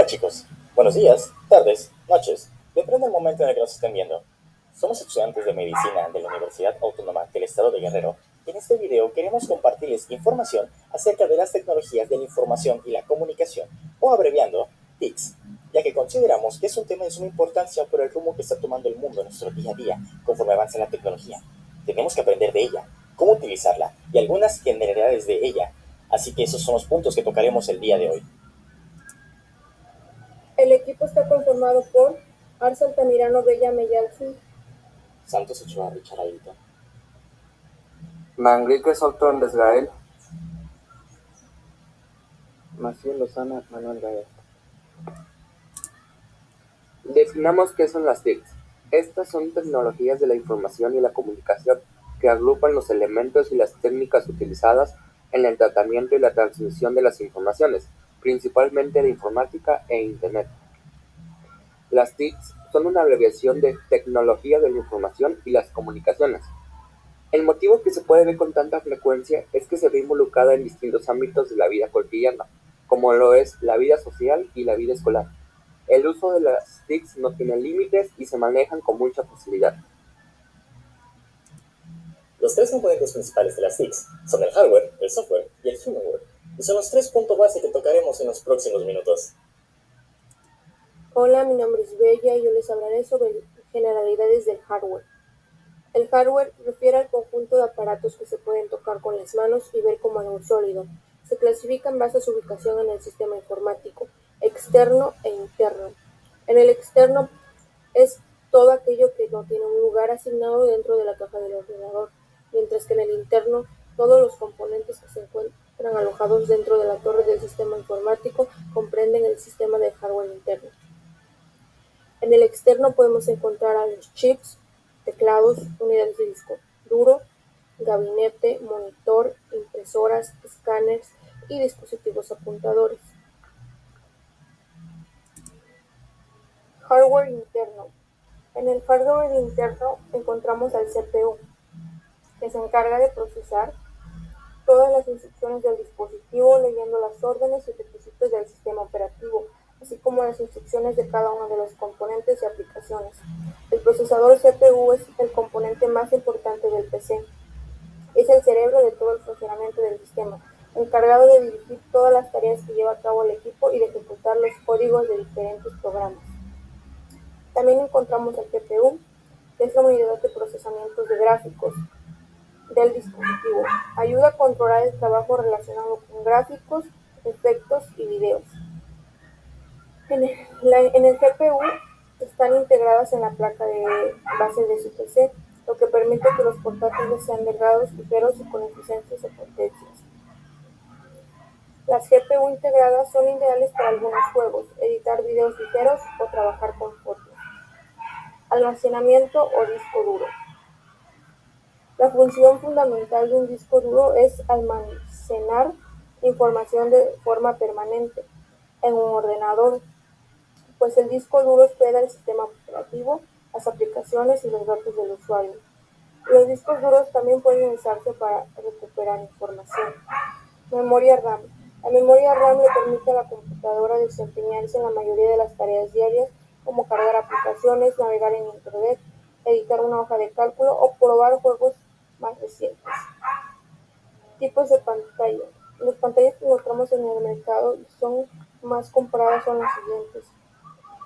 chicos, buenos días, tardes, noches, depende del momento en el que nos estén viendo. Somos estudiantes de medicina de la Universidad Autónoma del Estado de Guerrero y en este video queremos compartirles información acerca de las tecnologías de la información y la comunicación, o abreviando, TICs, ya que consideramos que es un tema de suma importancia por el rumbo que está tomando el mundo en nuestro día a día conforme avanza la tecnología. Tenemos que aprender de ella, cómo utilizarla y algunas generalidades de ella, así que esos son los puntos que tocaremos el día de hoy. El equipo está conformado por Arce Altamirano Bella Meyalsin, Santos Ochoa Richard Ailton, Manrique Soltón de Israel, Maciel Lozana Manuel Gael. Definamos qué son las TICs. Estas son tecnologías de la información y la comunicación que agrupan los elementos y las técnicas utilizadas en el tratamiento y la transmisión de las informaciones, principalmente de informática e Internet. Las TICs son una abreviación de Tecnología de la Información y las Comunicaciones. El motivo que se puede ver con tanta frecuencia es que se ve involucrada en distintos ámbitos de la vida cotidiana, como lo es la vida social y la vida escolar. El uso de las TICs no tiene límites y se manejan con mucha facilidad. Los tres componentes principales de las TICs son el hardware, el software y el firmware, y son los tres puntos base que tocaremos en los próximos minutos. Hola, mi nombre es Bella y yo les hablaré sobre generalidades del hardware. El hardware refiere al conjunto de aparatos que se pueden tocar con las manos y ver como algo sólido. Se clasifica en base a su ubicación en el sistema informático, externo e interno. En el externo es todo aquello que no tiene un lugar asignado dentro de la caja del ordenador, mientras que en el interno todos los componentes que se encuentran alojados dentro de la torre del sistema informático comprenden el sistema de hardware interno. En el externo podemos encontrar a los chips, teclados, unidades de disco duro, gabinete, monitor, impresoras, escáneres y dispositivos apuntadores. Hardware interno. En el hardware interno encontramos al CPU, que se encarga de procesar todas las instrucciones del dispositivo, leyendo las órdenes y requisitos del sistema operativo, así como las instrucciones de cada uno de los componentes y aplicaciones. El procesador CPU es el componente más importante del PC. Es el cerebro de todo el funcionamiento del sistema, encargado de dirigir todas las tareas que lleva a cabo el equipo y de ejecutar los códigos de diferentes programas. También encontramos el GPU, que es la unidad de procesamiento de gráficos del dispositivo. Ayuda a controlar el trabajo relacionado con gráficos, efectos y videos. En el GPU están integradas en la placa de base de su PC, lo que permite que los portátiles sean delgados, ligeros y con eficiencias y potencias. Las GPU integradas son ideales para algunos juegos, editar videos ligeros o trabajar con fotos. Almacenamiento o disco duro. La función fundamental de un disco duro es almacenar información de forma permanente en un ordenador, pues el disco duro hospeda el sistema operativo, las aplicaciones y los datos del usuario. Los discos duros también pueden usarse para recuperar información. Memoria RAM. La memoria RAM le permite a la computadora desempeñarse en la mayoría de las tareas diarias, como cargar aplicaciones, navegar en Internet, editar una hoja de cálculo o probar juegos más recientes. Tipos de pantalla. Las pantallas que encontramos en el mercado y son más compradas son las siguientes: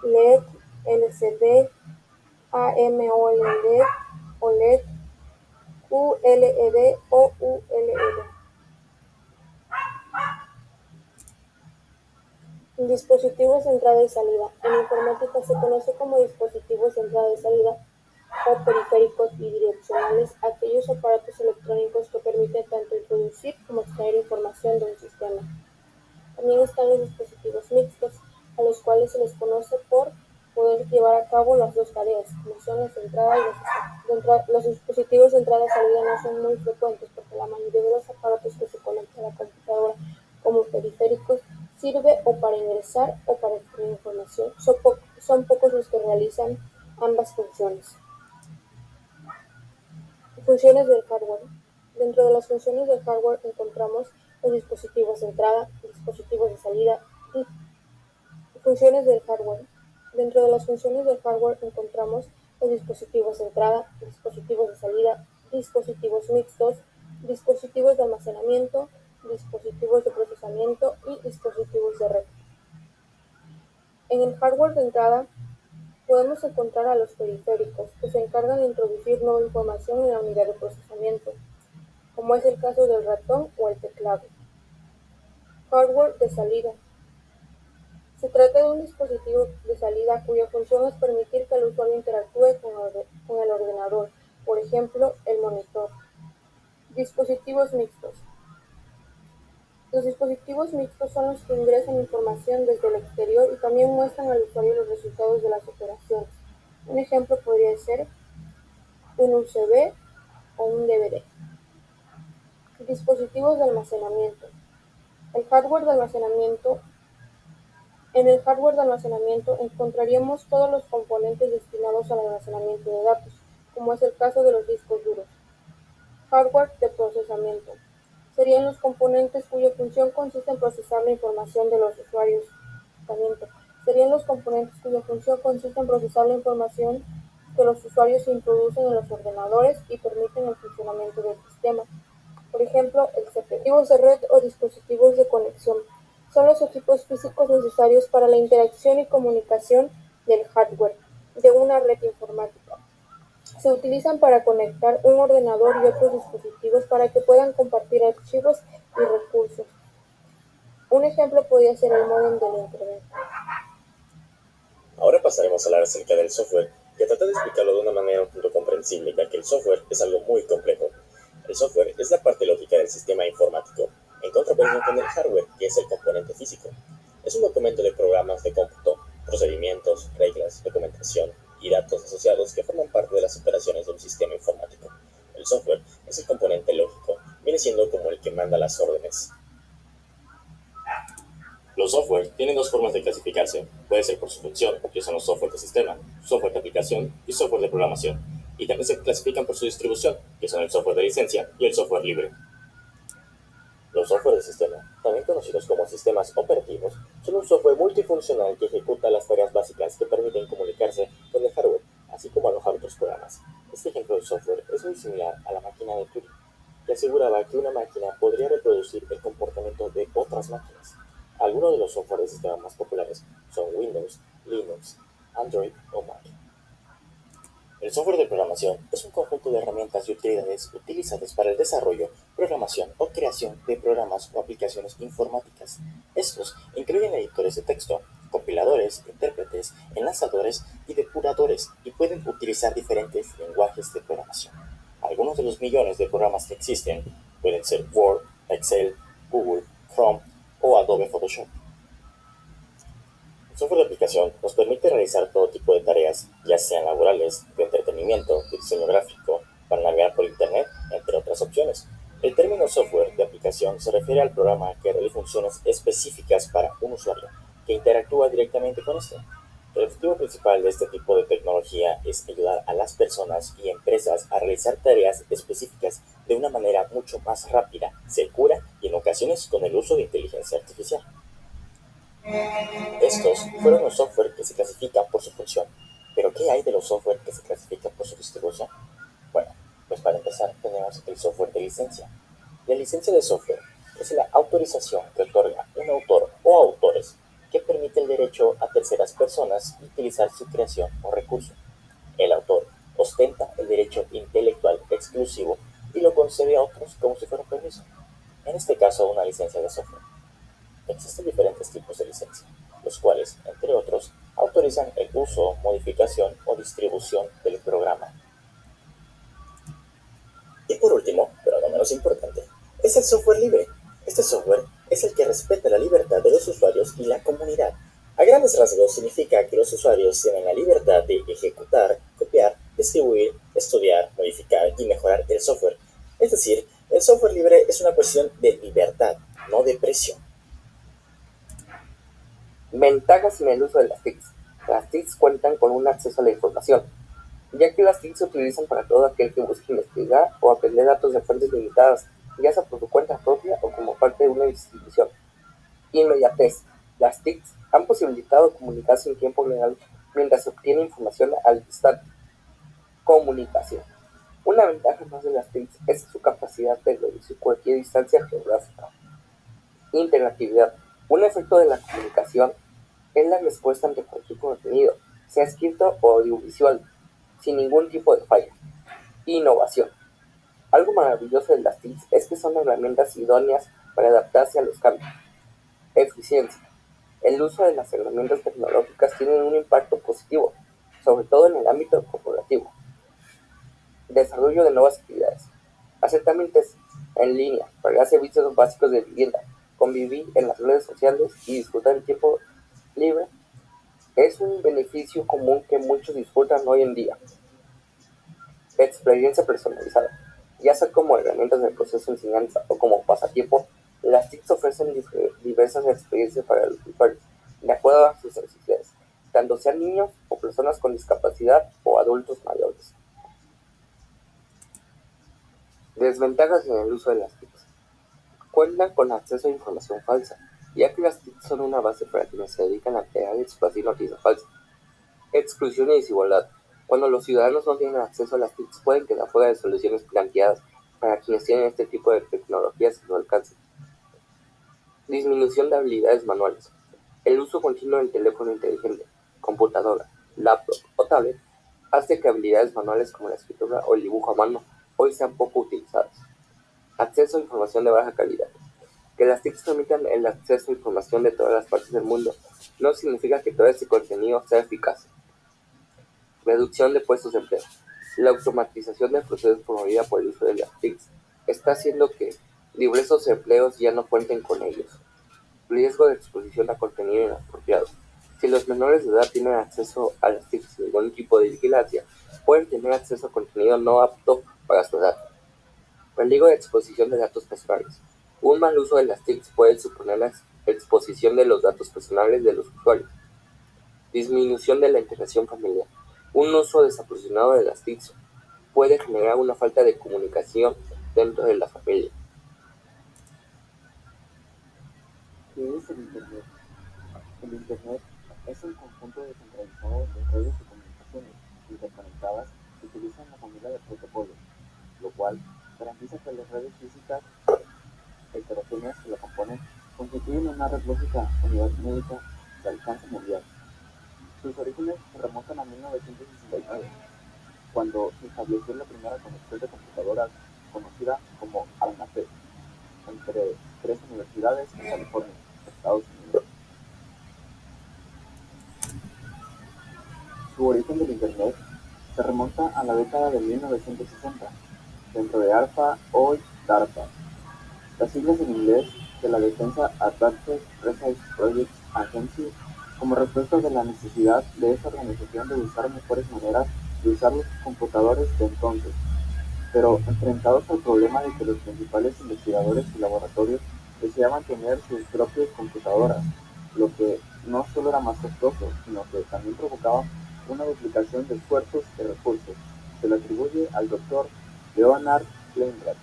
LED, LCD, AMOLED, OLED, QLED o ULED. Dispositivos de entrada y salida. En informática se conoce como dispositivos de entrada y salida o periféricos bidireccionales, aquellos aparatos electrónicos que permiten tanto introducir como extraer información de un sistema. También están los dispositivos mixtos, a los cuales se les conoce por poder llevar a cabo las dos tareas, como son las de entrada y los dispositivos de entrada y salida no son muy frecuentes porque la mayoría de los aparatos que se conectan a la computadora como periféricos sirve o para ingresar o para extraer información. Son pocos los que realizan ambas funciones. Funciones del hardware. Dentro de las funciones del hardware encontramos los dispositivos de entrada, dispositivos de salida y Funciones del hardware. Dentro de las funciones del hardware encontramos los dispositivos de entrada, dispositivos de salida, dispositivos mixtos, dispositivos de almacenamiento, dispositivos de procesamiento y dispositivos de red. En el hardware de entrada podemos encontrar a los periféricos, que se encargan de introducir nueva información en la unidad de procesamiento, como es el caso del ratón o el teclado. Hardware de salida. Se trata de un dispositivo de salida cuya función es permitir que el usuario interactúe con el ordenador, por ejemplo, el monitor. Dispositivos mixtos. Los dispositivos mixtos son los que ingresan información desde el exterior y también muestran al usuario los resultados de las operaciones. Un ejemplo podría ser un USB o un DVD. Dispositivos de almacenamiento. El hardware de almacenamiento. En el hardware de almacenamiento encontraríamos todos los componentes destinados al almacenamiento de datos, como es el caso de los discos duros. Hardware de procesamiento. Serían los componentes cuya función consiste en procesar la información de los usuarios. Serían los componentes cuya función consiste en procesar la información que los usuarios introducen en los ordenadores y permiten el funcionamiento del sistema. Por ejemplo, el CPU. Dispositivos de red o dispositivos de conexión son los equipos físicos necesarios para la interacción y comunicación del hardware de una red informática. Se utilizan para conectar un ordenador y otros dispositivos para que puedan compartir archivos y recursos. Un ejemplo podría ser el módem del Internet. Ahora pasaremos a hablar acerca del software y a tratar de explicarlo de una manera un tanto comprensible, ya que el software es algo muy complejo. El software es la parte lógica del sistema informático, en contraposición con el hardware, que es el componente físico. Es un documento de programas de cómputo, procedimientos, reglas, documentación y datos asociados que forman parte de las operaciones de un sistema informático. El software es el componente lógico, viene siendo como el que manda las órdenes. Los software tienen dos formas de clasificarse. Puede ser por su función, que son los software de sistema, software de aplicación y software de programación. Y también se clasifican por su distribución, que son el software de licencia y el software libre. Los software de sistema, también conocidos como sistemas operativos, son un software multifuncional que ejecuta las tareas básicas que permiten comunicarse con el hardware, así como alojar otros programas. Este ejemplo de software es muy similar a la máquina de Turing, que aseguraba que una máquina podría reproducir el comportamiento de otras máquinas. Algunos de los software de sistema más populares son Windows, Linux, Android o Mac. El software de programación es un conjunto de herramientas y utilidades utilizadas para el desarrollo, programación o creación de programas o aplicaciones informáticas. Estos incluyen editores de texto, compiladores, intérpretes, enlazadores y depuradores y pueden utilizar diferentes lenguajes de programación. Algunos de los millones de programas que existen pueden ser Word, Excel, Google, Chrome o Adobe Photoshop. El software de aplicación nos permite realizar todo tipo de tareas, ya sean laborales, de entretenimiento, de diseño gráfico, para navegar por Internet, entre otras opciones. El término software de aplicación se refiere al programa que realiza funciones específicas para un usuario, que interactúa directamente con este. El objetivo principal de este tipo de tecnología es ayudar a las personas y empresas a realizar tareas específicas de una manera mucho más rápida, segura y en ocasiones con el uso de inteligencia artificial. Estos fueron los software que se clasifican por su función. ¿Pero qué hay de los software que se clasifican por su distribución? Bueno, pues para empezar tenemos el software de licencia. La licencia de software es la autorización que otorga un autor o autores que permite el derecho a terceras personas utilizar su creación o recurso. El autor ostenta el derecho intelectual exclusivo y lo concede a otros como si fuera un permiso. En este caso, una licencia de software. Existen diferentes tipos de licencia, los cuales, entre otros, autorizan el uso, modificación o distribución del programa. Y por último, pero no menos importante, es el software libre. Este software es el que respeta la libertad de los usuarios y la comunidad. A grandes rasgos significa que los usuarios tienen la libertad de ejecutar, copiar, distribuir, estudiar, modificar y mejorar el software. Es decir, el software libre es una cuestión de libertad, no de precio. Ventajas en el uso de las TICs. Las TICs cuentan con un acceso a la información, ya que las TICs se utilizan para todo aquel que busque investigar o aprender datos de fuentes limitadas, ya sea por su cuenta propia o como parte de una institución. Inmediatez. Las TICs han posibilitado comunicarse en tiempo real mientras se obtiene información al instante. Comunicación. Una ventaja más de las TICs es su capacidad de reducir cualquier distancia geográfica. Interactividad. Un efecto de la comunicación es la respuesta ante cualquier contenido, sea escrito o audiovisual, sin ningún tipo de falla. Innovación. Algo maravilloso de las TICs es que son herramientas idóneas para adaptarse a los cambios. Eficiencia. El uso de las herramientas tecnológicas tiene un impacto positivo, sobre todo en el ámbito corporativo. Desarrollo de nuevas actividades. Hacer trámites en línea, pagar servicios básicos de vivienda, convivir en las redes sociales y disfrutar el tiempo libre es un beneficio común que muchos disfrutan hoy en día. Experiencia personalizada. Ya sea como herramientas del proceso de enseñanza o como pasatiempo, las TICs ofrecen diversas experiencias para los usuarios, de acuerdo a sus necesidades, tanto sean niños o personas con discapacidad o adultos mayores. Desventajas en el uso de las TICs. Cuentan con acceso a información falsa, ya que las TICs son una base para quienes se dedican a crear y esparcir noticias falsas. Exclusión y desigualdad. Cuando los ciudadanos no tienen acceso a las TICs, pueden quedar fuera de soluciones planteadas para quienes tienen este tipo de tecnologías a su alcance. Disminución de habilidades manuales. El uso continuo del teléfono inteligente, computadora, laptop o tablet hace que habilidades manuales como la escritura o el dibujo a mano hoy sean poco utilizadas. Acceso a información de baja calidad. Que las TICs permitan el acceso a información de todas las partes del mundo no significa que todo este contenido sea eficaz. Reducción de puestos de empleo. La automatización del proceso promovida por el uso de las TICs está haciendo que diversos empleos ya no cuenten con ellos. Riesgo de exposición a contenido inapropiado. Si los menores de edad tienen acceso a las TICs sin ningún tipo de vigilancia, pueden tener acceso a contenido no apto para su edad. Peligro de exposición de datos personales. Un mal uso de las TICs puede suponer la exposición de los datos personales de los usuarios. Disminución de la integración familiar. Un uso desaproporcionado de las TICs puede generar una falta de comunicación dentro de la familia. ¿Qué es el Internet? El Internet es un conjunto descentralizado de redes de comunicaciones interconectadas que utilizan una familia de protocolos, lo cual garantiza que las redes físicas heterogéneas que la componen constituyen una red lógica universal de alcance mundial. Sus orígenes se remontan a 1969, cuando se estableció la primera conexión de computadoras conocida como ARNAFED entre tres universidades en California, Estados Unidos. Su origen del Internet se remonta a la década de 1960, dentro de ARPA, hoy DARPA, las siglas en inglés de la Defensa Advanced Research Projects Agency, como respuesta de la necesidad de esa organización de buscar mejores maneras de usar los computadores de entonces, pero enfrentados al problema de que los principales investigadores y laboratorios deseaban tener sus propias computadoras, lo que no solo era más costoso, sino que también provocaba una duplicación de esfuerzos y recursos. Se le atribuye al doctor Leonard Kleinrock.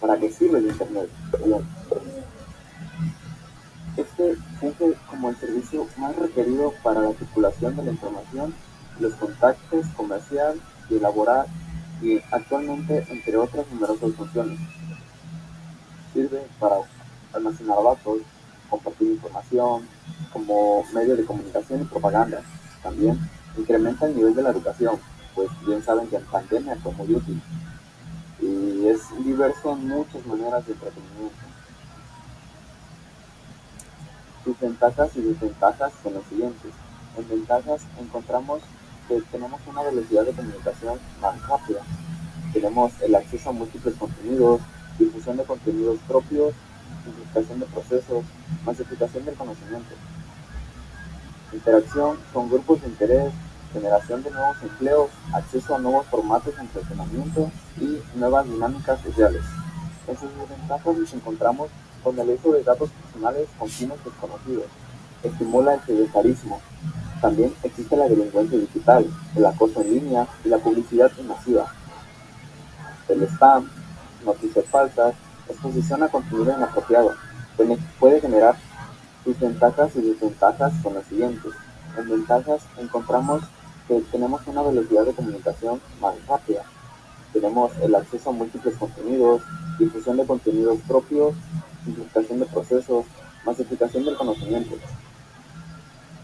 ¿Para qué sirve el Internet? Bien. Este funge como el servicio más requerido para la circulación de la información, los contactos comercial y laboral y actualmente entre otras numerosas funciones. Sirve para almacenar datos, compartir información, como medio de comunicación y propaganda. También incrementa el nivel de la educación, pues bien saben que en pandemia fue muy útil y es diverso en muchas maneras de entretenimiento. Sus ventajas y desventajas son las siguientes. En ventajas encontramos que tenemos una velocidad de comunicación más rápida. Tenemos el acceso a múltiples contenidos, difusión de contenidos propios, simplificación de procesos, masificación del conocimiento. Interacción con grupos de interés, generación de nuevos empleos, acceso a nuevos formatos de entretenimiento y nuevas dinámicas sociales. En sus desventajas nos encontramos con el uso de datos personales con fines desconocidos. Estimula el sedentarismo. También existe la delincuencia digital, el acoso en línea y la publicidad masiva. El spam, noticias falsas, exposición a contenido inapropiado. puede generar. Sus ventajas y desventajas son las siguientes. En ventajas encontramos que tenemos una velocidad de comunicación más rápida. Tenemos el acceso a múltiples contenidos, difusión de contenidos propios, simplificación de procesos, masificación del conocimiento,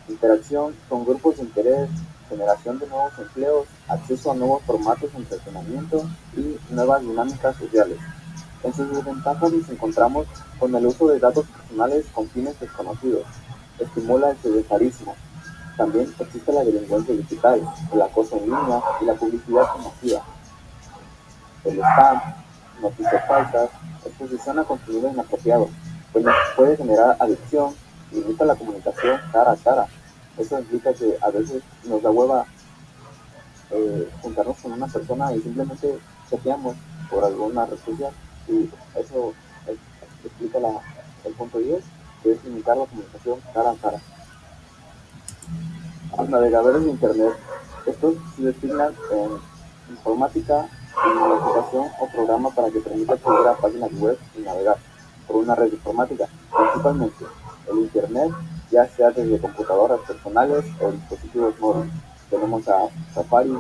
interacción con grupos de interés, generación de nuevos empleos, acceso a nuevos formatos de entretenimiento y nuevas dinámicas sociales. En sus desventajas nos encontramos con el uso de datos personales con fines desconocidos. Estimula el sedentarismo. También existe la delincuencia digital, el acoso en línea y la publicidad masiva. El spam, noticias falsas, exposición a contenido inapropiado, puede generar adicción, limita la comunicación cara a cara. Eso implica que a veces nos da hueva juntarnos con una persona y simplemente chateamos por alguna red social, y eso explica el punto 10, que es limitar la comunicación cara a cara. Los navegadores de Internet, estos se designan en informática y una aplicación o programa para que permita acceder a páginas web y navegar por una red informática, principalmente el Internet, ya sea desde computadoras personales o dispositivos móviles. Tenemos a Safari,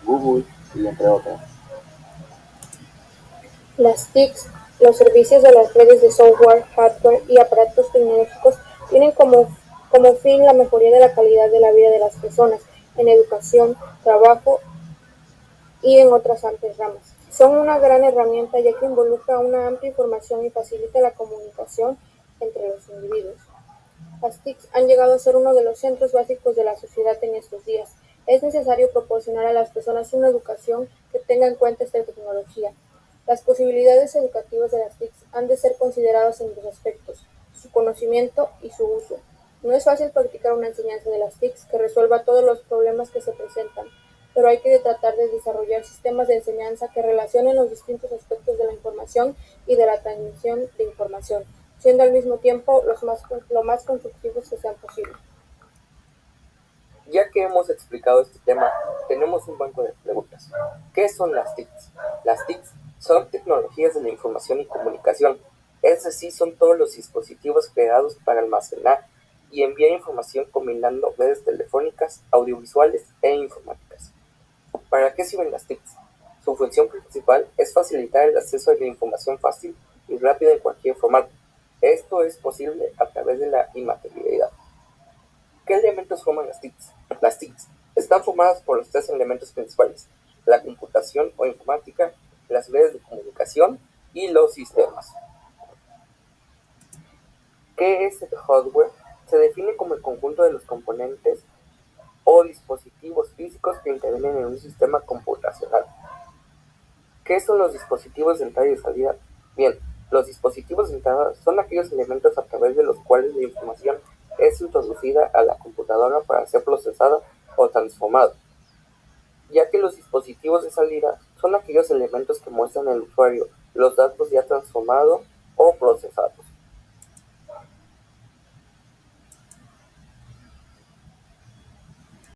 Google y entre otras. Las TICs, los servicios de las redes de software, hardware y aparatos tecnológicos tienen como fin la mejoría de la calidad de la vida de las personas en educación, trabajo y en otras amplias ramas. Son una gran herramienta ya que involucra una amplia información y facilita la comunicación entre los individuos. Las TICs han llegado a ser uno de los centros básicos de la sociedad en estos días. Es necesario proporcionar a las personas una educación que tenga en cuenta esta tecnología. Las posibilidades educativas de las TICs han de ser consideradas en dos aspectos: su conocimiento y su uso. No es fácil practicar una enseñanza de las TICs que resuelva todos los problemas que se presentan, pero hay que tratar de desarrollar sistemas de enseñanza que relacionen los distintos aspectos de la información y de la transmisión de información, siendo al mismo tiempo lo más constructivos que sean posibles. Ya que hemos explicado este tema, tenemos un banco de preguntas. ¿Qué son las TICs? Las TICs son tecnologías de la información y comunicación, es decir, son todos los dispositivos creados para almacenar y enviar información combinando redes telefónicas, audiovisuales e informáticas. ¿Para qué sirven las TICs? Su función principal es facilitar el acceso a la información fácil y rápida en cualquier formato. Esto es posible a través de la inmaterialidad. ¿Qué elementos forman las TICs? Las TICs están formadas por los tres elementos principales: la computación o informática, las redes de comunicación y los sistemas. ¿Qué es el hardware? Se define como el conjunto de los componentes o dispositivos físicos que intervienen en un sistema computacional. ¿Qué son los dispositivos de entrada y de salida? Bien, los dispositivos de entrada son aquellos elementos a través de los cuales la información es introducida a la computadora para ser procesada o transformada, ya que los dispositivos de salida son aquellos elementos que muestran al usuario los datos ya transformados o procesados.